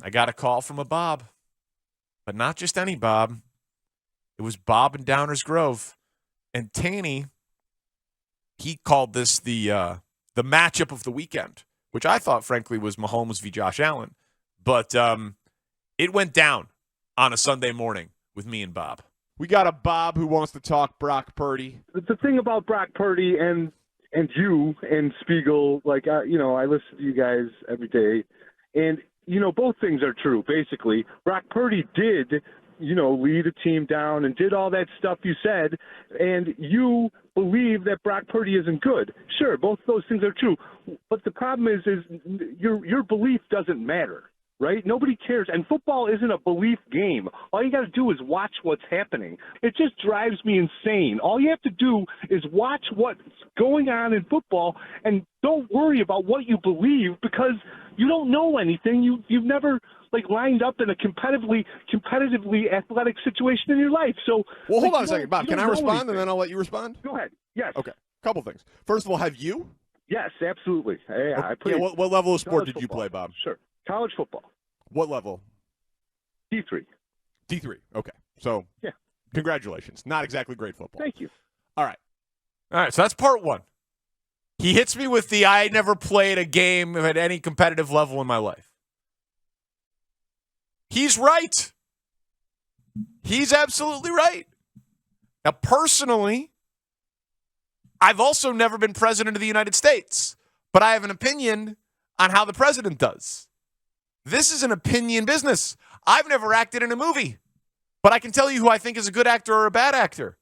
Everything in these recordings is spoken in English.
I got a call from a Bob, but not just any Bob. It was Bob in Downers Grove. And Tanny, he called this the matchup of the weekend, which I thought, frankly, was Mahomes v. Josh Allen. But it went down on a Sunday morning with me and Bob. We got a Bob who wants to talk Brock Purdy. The thing about Brock Purdy and you and Spiegel, like, I listen to you guys every day, and, both things are true, basically. Brock Purdy did, lead a team down and did all that stuff you said, and you believe that Brock Purdy isn't good. Sure, both of those things are true, but the problem is your belief doesn't matter. Right? Nobody cares. And football isn't a belief game. All you got to do is watch what's happening. It just drives me insane. All you have to do is watch what's going on in football and don't worry about what you believe because you don't know anything. You've never lined up in a competitively athletic situation in your life. So hold on a second, Bob. Can I respond and then I'll let you respond? Go ahead. Yes. Okay. Couple things. First of all, have you? Yes, absolutely. I played. What level of sport did you play, Bob? Sure. College football. What level? D3. D3. Okay. So, yeah. Congratulations. Not exactly great football. Thank you. All right. So that's part one. He hits me with the I never played a game at any competitive level in my life. He's right. He's absolutely right. Now, personally, I've also never been president of the United States, but I have an opinion on how the president does. This is an opinion business. I've never acted in a movie, but I can tell you who I think is a good actor or a bad actor.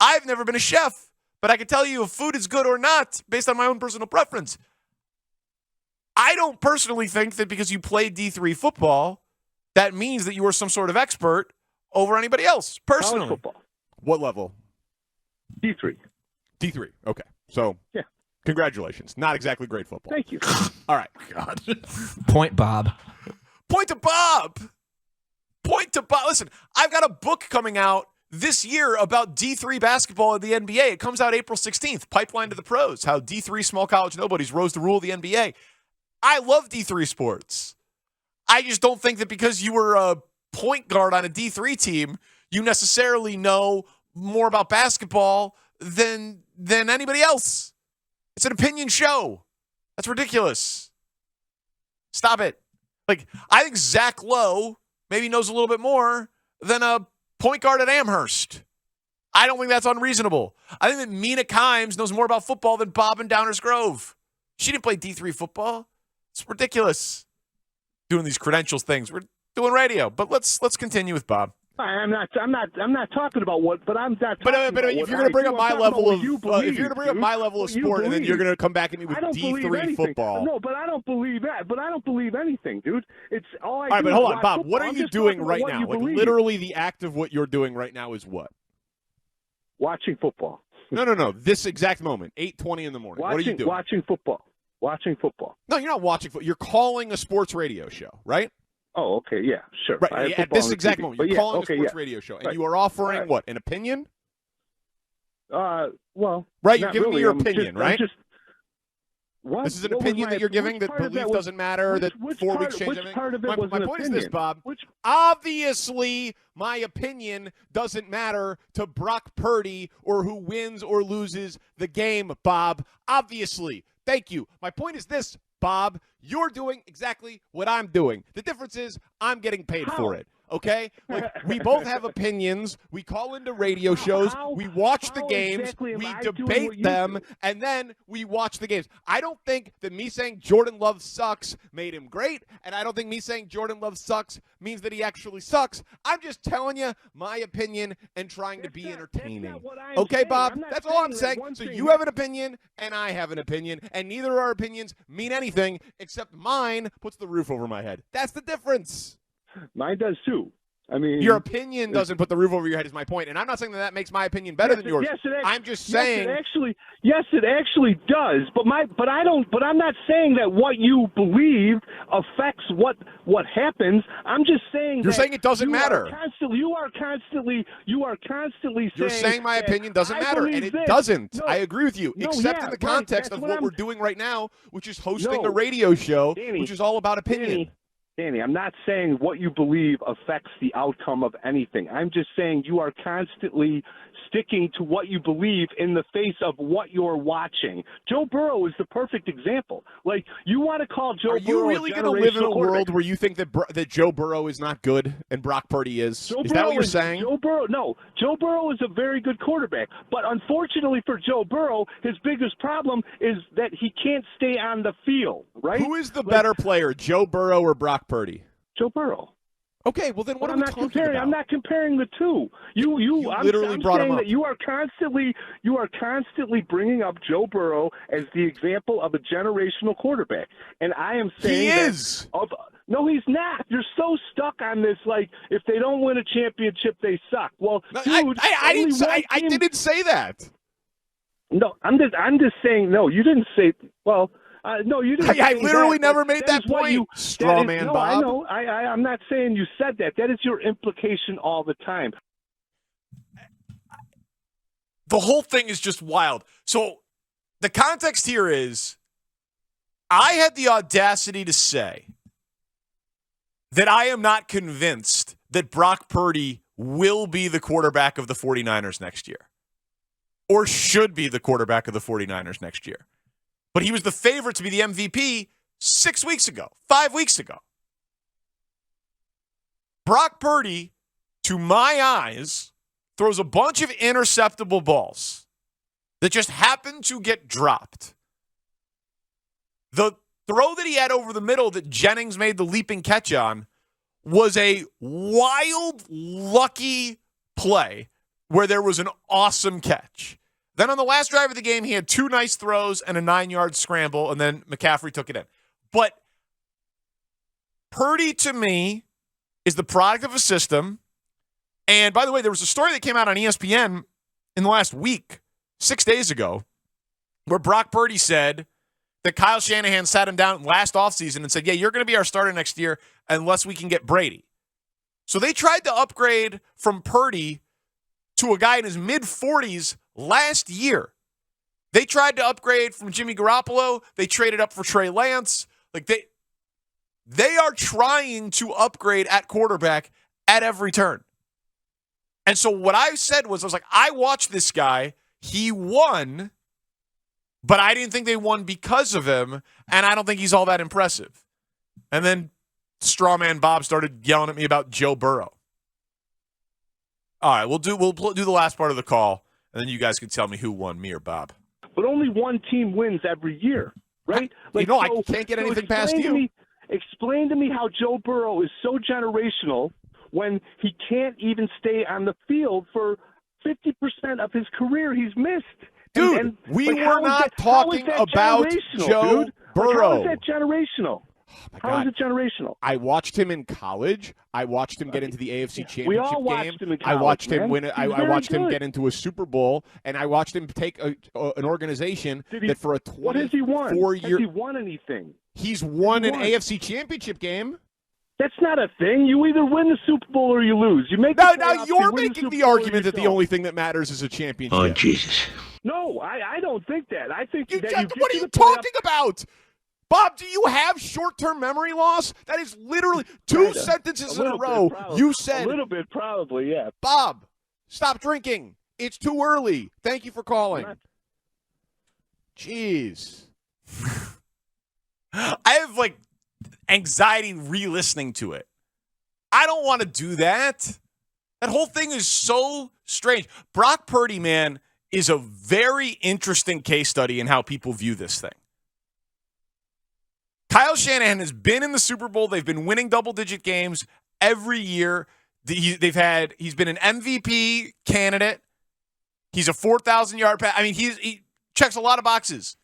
I've never been a chef, but I can tell you if food is good or not based on my own personal preference. I don't personally think that because you played D3 football, that means that you are some sort of expert over anybody else, personally. College football. What level? D3. D3, okay. So, yeah. Congratulations. Not exactly great football. Thank you. All right. God. Point Bob. Point to Bob. Point to Bob. Listen, I've got a book coming out this year about D3 basketball in the NBA. It comes out April 16th, Pipeline to the Pros, how D3 small college nobodies rose to rule the NBA. I love D3 sports. I just don't think that because you were a point guard on a D3 team, you necessarily know more about basketball than anybody else. It's an opinion show. That's ridiculous. Stop it. I think Zach Lowe maybe knows a little bit more than a point guard at Amherst. I don't think that's unreasonable. I think that Mina Kimes knows more about football than Bob in Downers Grove. She didn't play D3 football. It's ridiculous. Doing these credentials things. We're doing radio, but let's continue with Bob. I'm not talking about what, but I'm not. But if you're going to bring up my level of, if you're going to bring up my level of sport, and then you're going to come back at me with D3 football. No, but I don't believe that. But I don't believe anything, dude. It's all I. All right, but hold on, Bob. Football. What are you doing right now? Literally, the act of what you're doing right now is what? Watching football. No. This exact moment, 8:20 in the morning. What are you doing? Watching football. Watching football. No, you're not watching football. You're calling a sports radio show, right? Oh, okay, yeah, sure. Right, at this exact moment, you're calling a sports radio show, and you are offering what, an opinion? Well, right, you're giving really. me your opinion, right? What? This is an opinion that you're giving that belief doesn't matter, that 4 weeks change everything. My point is this, Bob. Obviously, my opinion doesn't matter to Brock Purdy or who wins or loses the game, Bob. Obviously. Thank you. My point is this, Bob. You're doing exactly what I'm doing. The difference is I'm getting paid for it, okay? We both have opinions. We call into radio shows. We watch the games. We debate them, and then we watch the games. I don't think that me saying Jordan Love sucks made him great, and I don't think me saying Jordan Love sucks means that he actually sucks. I'm just telling you my opinion and trying to be entertaining. Okay, Bob? That's all I'm saying. So you have an opinion, and I have an opinion, and neither of our opinions mean anything except mine puts the roof over my head. That's the difference. Mine does too. I mean, your opinion doesn't put the roof over your head is my point, and I'm not saying that makes my opinion better than yours. I'm just saying. Yes, it actually does. But I'm not saying that what you believe affects what happens. I'm just saying you're saying it doesn't matter. You are constantly saying. You're saying my opinion doesn't matter, and it doesn't. No, I agree with you, except in the context of what we're doing right now, which is hosting a radio show, which is all about opinion. Danny, I'm not saying what you believe affects the outcome of anything. I'm just saying you are constantly sticking to what you believe in the face of what you're watching. Joe Burrow is the perfect example. Like, you want to call Joe Burrow a generational quarterback. Are you really going to live in a world where you think that Joe Burrow is not good and Brock Purdy is? Is that what you're saying? Joe Burrow is a very good quarterback. But unfortunately for Joe Burrow, his biggest problem is that he can't stay on the field, right? Who is the better player, Joe Burrow or Brock Purdy? Joe Burrow. Okay, well then what are we talking about? I'm not comparing the two. You literally brought him up. That you are constantly bringing up Joe Burrow as the example of a generational quarterback, and I am saying he is. No, he's not. You're so stuck on this. Like, if they don't win a championship, they suck. Well, no, dude, I didn't say that. No, I'm just saying. No, you didn't say. Well. No, you didn't. I literally never made that point. Straw man, Bob. I know. I'm not saying you said that. That is your implication all the time. The whole thing is just wild. So the context here is I had the audacity to say that I am not convinced that Brock Purdy will be the quarterback of the 49ers next year or should be the quarterback of the 49ers next year. But he was the favorite to be the MVP 5 weeks ago. Brock Purdy, to my eyes, throws a bunch of interceptable balls that just happen to get dropped. The throw that he had over the middle that Jennings made the leaping catch on was a wild, lucky play where there was an awesome catch. Then on the last drive of the game, he had 2 nice throws and a 9-yard scramble, and then McCaffrey took it in. But Purdy, to me, is the product of a system. And by the way, there was a story that came out on ESPN in the last week, 6 days ago, where Brock Purdy said that Kyle Shanahan sat him down last offseason and said, yeah, you're going to be our starter next year unless we can get Brady. So they tried to upgrade from Purdy to a guy in his mid-40s last year. They tried to upgrade from Jimmy Garoppolo. They traded up for Trey Lance. Like they are trying to upgrade at quarterback at every turn. And so what I said was, I was like, I watched this guy. He won, but I didn't think they won because of him, and I don't think he's all that impressive. And then Strawman Bob started yelling at me about Joe Burrow. All right, we'll do the last part of the call, and then you guys can tell me who won, me or Bob. But only one team wins every year, right? I can't get anything past you. Explain to me how Joe Burrow is so generational when he can't even stay on the field for 50% of his career. He's missed. Dude, we were not talking about Joe Burrow. How is that generational? How is it generational? I watched him in college. I watched him get into the AFC Championship we all watched game. Him in college, I watched man. him win. I watched him get into a Super Bowl, and I watched him take an organization that for a 24-year. What has he won? Has he won anything? He's won an AFC Championship game. That's not a thing. You either win the Super Bowl or you lose. You make now you're making the argument that the only thing that matters is a championship. Oh Jesus! No, I don't think that. I think what are you talking about? Bob, do you have short-term memory loss? That is literally 2 sentences in a row. You said a little bit, probably, yeah. Bob, stop drinking. It's too early. Thank you for calling. Jeez. I have anxiety re-listening to it. I don't want to do that. That whole thing is so strange. Brock Purdy, man, is a very interesting case study in how people view this thing. Kyle Shanahan has been in the Super Bowl. They've been winning double-digit games every year. He's been an MVP candidate. He's a 4,000-yard pass. I mean, he checks a lot of boxes,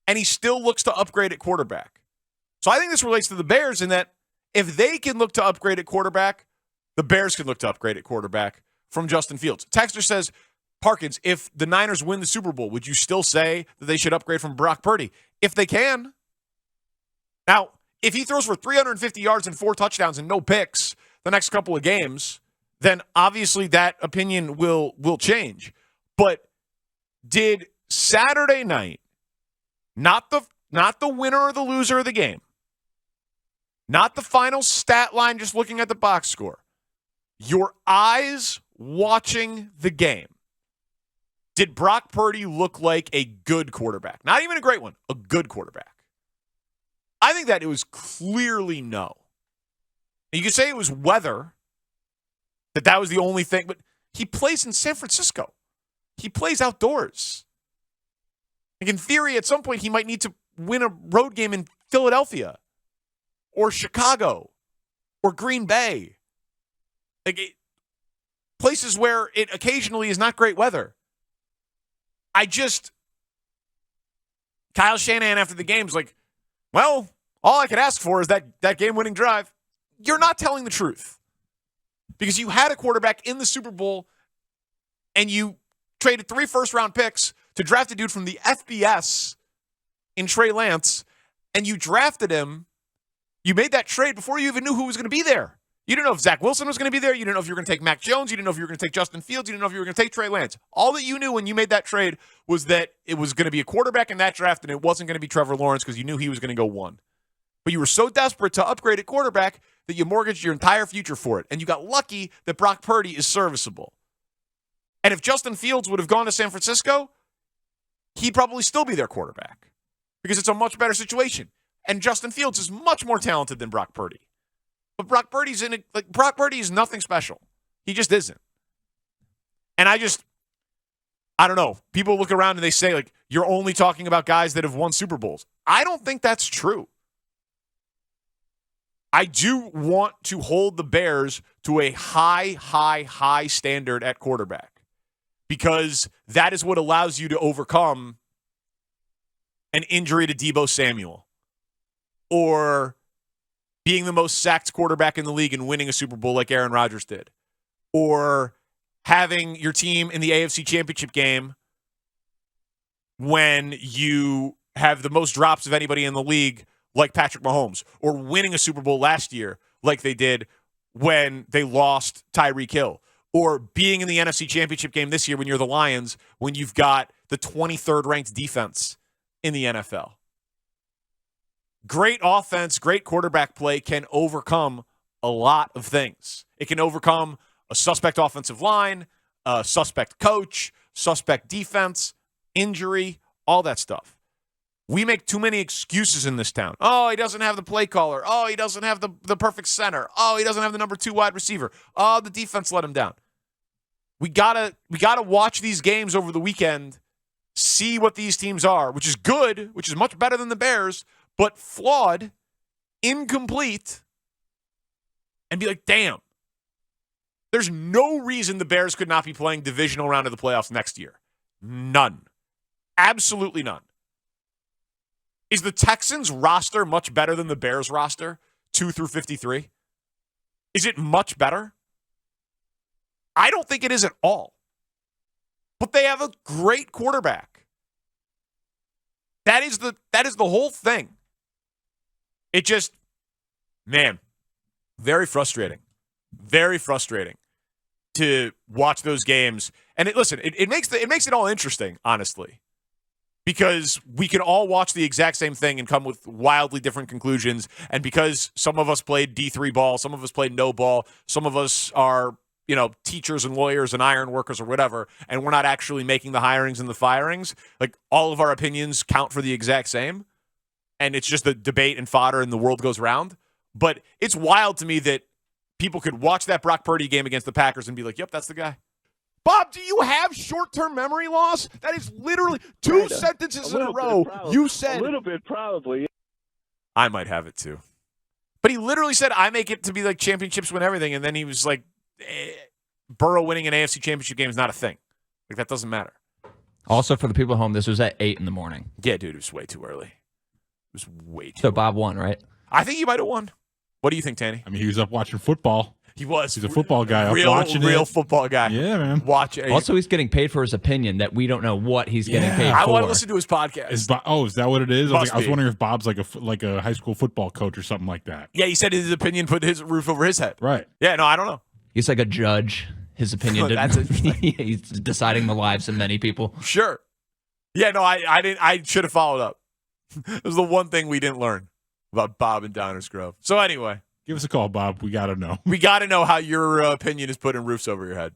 and he still looks to upgrade at quarterback. So I think this relates to the Bears in that if they can look to upgrade at quarterback, the Bears can look to upgrade at quarterback from Justin Fields. Texter says, Parkins, if the Niners win the Super Bowl, would you still say that they should upgrade from Brock Purdy? If they can. Now, if he throws for 350 yards and 4 touchdowns and no picks the next couple of games, then obviously that opinion will change. But did Saturday night, not the winner or the loser of the game, not the final stat line, just looking at the box score, your eyes watching the game, did Brock Purdy look like a good quarterback? Not even a great one, a good quarterback. I think that it was clearly no. You could say it was weather, that was the only thing, but he plays in San Francisco. He plays outdoors. Like in theory, at some point, he might need to win a road game in Philadelphia or Chicago or Green Bay. Places where it occasionally is not great weather. Kyle Shanahan after the game is like, well, all I could ask for is that game-winning drive. You're not telling the truth. Because you had a quarterback in the Super Bowl and you traded 3 first-round picks to draft a dude from the FBS in Trey Lance, and you drafted him. You made that trade before you even knew who was going to be there. You didn't know if Zach Wilson was going to be there. You didn't know if you were going to take Mac Jones. You didn't know if you were going to take Justin Fields. You didn't know if you were going to take Trey Lance. All that you knew when you made that trade was that it was going to be a quarterback in that draft, and it wasn't going to be Trevor Lawrence because you knew he was going to go 1. But you were so desperate to upgrade at quarterback that you mortgaged your entire future for it. And you got lucky that Brock Purdy is serviceable. And if Justin Fields would have gone to San Francisco, he'd probably still be their quarterback because it's a much better situation. And Justin Fields is much more talented than Brock Purdy. But Brock Purdy is nothing special. He just isn't. And I don't know. People look around and they say, like, you're only talking about guys that have won Super Bowls. I don't think that's true. I do want to hold the Bears to a high standard at quarterback because that is what allows you to overcome an injury to Deebo Samuel or being the most sacked quarterback in the league and winning a Super Bowl like Aaron Rodgers did, or having your team in the AFC Championship game when you have the most drops of anybody in the league like Patrick Mahomes, or winning a Super Bowl last year like they did when they lost Tyreek Hill, or being in the NFC Championship game this year when you're the Lions, when you've got the 23rd ranked defense in the NFL. Great offense, great quarterback play can overcome a lot of things. It can overcome a suspect offensive line, a suspect coach, suspect defense, injury, all that stuff. We make too many excuses in this town. Oh, he doesn't have the play caller. Oh, he doesn't have the perfect center. Oh, he doesn't have the number 2 wide receiver. Oh, the defense let him down. We gotta watch these games over the weekend, see what these teams are, which is good, which is much better than the Bears, but flawed, incomplete, and be like, damn. There's no reason the Bears could not be playing divisional round of the playoffs next year. None. Absolutely none. Is the Texans roster much better than the Bears roster, 2 through 53? Is it much better? I don't think it is at all. But they have a great quarterback. That is the whole thing. It just, man, very frustrating. Very frustrating to watch those games. And it makes it all interesting, honestly. Because we can all watch the exact same thing and come with wildly different conclusions. And because some of us played D3 ball, some of us played no ball, some of us are, teachers and lawyers and iron workers or whatever, and we're not actually making the hirings and the firings, like all of our opinions count for the exact same. And it's just the debate and fodder and the world goes round. But it's wild to me that people could watch that Brock Purdy game against the Packers and be like, yep, that's the guy. Bob, do you have short-term memory loss? That is literally 2 sentences in a row. You said a little bit, probably. I might have it too. But he literally said, I make it to be like championships win everything. And then he was like, Burrow winning an AFC championship game is not a thing. Like, that doesn't matter. Also, for the people at home, this was at 8 in the morning. Yeah, dude, it was way too early. It was way too So early. Bob won, right? I think he might have won. What do you think, Tanny? I mean, he was up watching football. He was. He's a football guy. Real football guy. Yeah, man. Watch it. Also, he's getting paid for his opinion that we don't know what he's getting paid for. I want to listen to his podcast. Is that what it is? I was wondering if Bob's like a high school football coach or something like that. Yeah, he said his opinion put his roof over his head. Right. Yeah, no, I don't know. He's like a judge. His opinion That's interesting. he's deciding the lives of many people. Sure. Yeah, no, I didn't. I should have followed up. It was the one thing we didn't learn. about Bob and Downers Grove. So anyway. Give us a call, Bob. We got to know. We got to know how your opinion is putting roofs over your head.